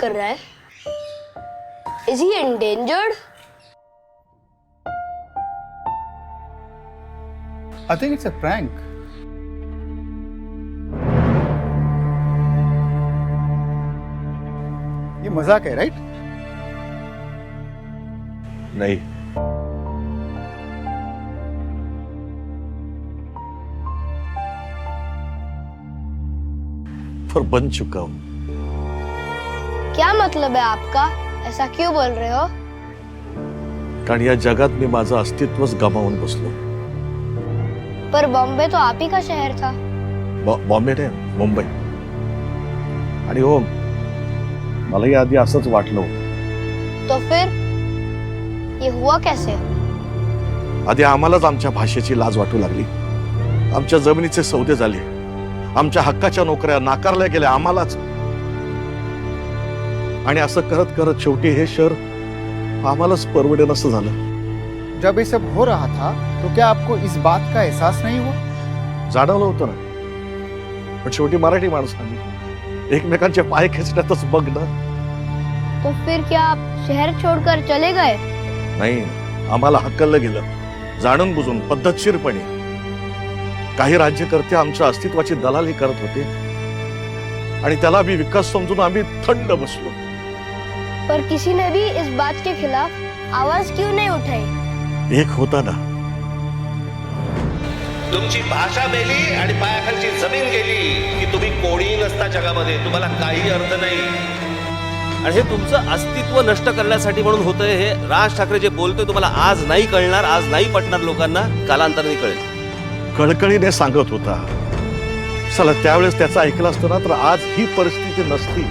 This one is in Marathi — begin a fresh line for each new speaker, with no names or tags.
कर रहा है? Is he endangered?
I think it's a prank. ये मजाक है, राइट?
नहीं, पर बन चुका हूं।
क्या मतलब है आपका? ऐसा क्यों बोल रहे हो?
कारण या जगात मी माझं अस्तित्वच गमावून बसलो।
पर बॉम्बे तो आप ही का शहर था।
बॉम्बे नाही, मुंबई। आणि हो, मलाही आधी असंच वाटलं होतं।
तो फिर ये हुआ कैसे?
आधी आम्हालाच आमच्या भाषेची लाज वाटू लागली, आमच्या जमिनीचे सौदे झाले, आमच्या हक्काच्या नोकऱ्या नाकारल्या गेल्या आम्हालाच। आणि असं करत करत शेवटी हे शहर आम्हालाच परवडेनसं झालं।
जब ये सब हो रहा था तो क्या आपको इस बात का एहसास नहीं हुआ?
जाणवलं होतं ना, पण शेवटी मराठी माणसांनी एकमेकांचे पाय खेचण्यातच बघ ना।
तो फिर क्या आप शहर छोड़कर चले गए?
नाही, आम्हाला हकललं गेलं, जाणून बुजून पद्धतशीरपणे। काही राज्यकर्ते आमच्या अस्तित्वाची दलाली करत होते आणि त्याला मी विकास समजून आम्ही थंड बसलो।
पर किसी ने भी इस बात के खिलाफ आवाज क्यों नहीं उठाई?
एक होता ना,
तुमची भाषा मेली आणि पायाखालची जमीन गेली की तुम्ही कोणीही नसता जगामध्ये, तुम्हाला काही अर्थ नाही।
आणि हे तुमचं अस्तित्व नष्ट करण्यासाठी म्हणून होतंय। हे राज ठाकरे जे बोलतोय तुम्हाला आज नाही कळणार, आज नाही पटणार लोकांना, कालांतराने कळेल।
कळकळीने सांगत होता, चला त्यावेळेस त्याचं ऐकलं असतं ना तर आज ही परिस्थिती नसती।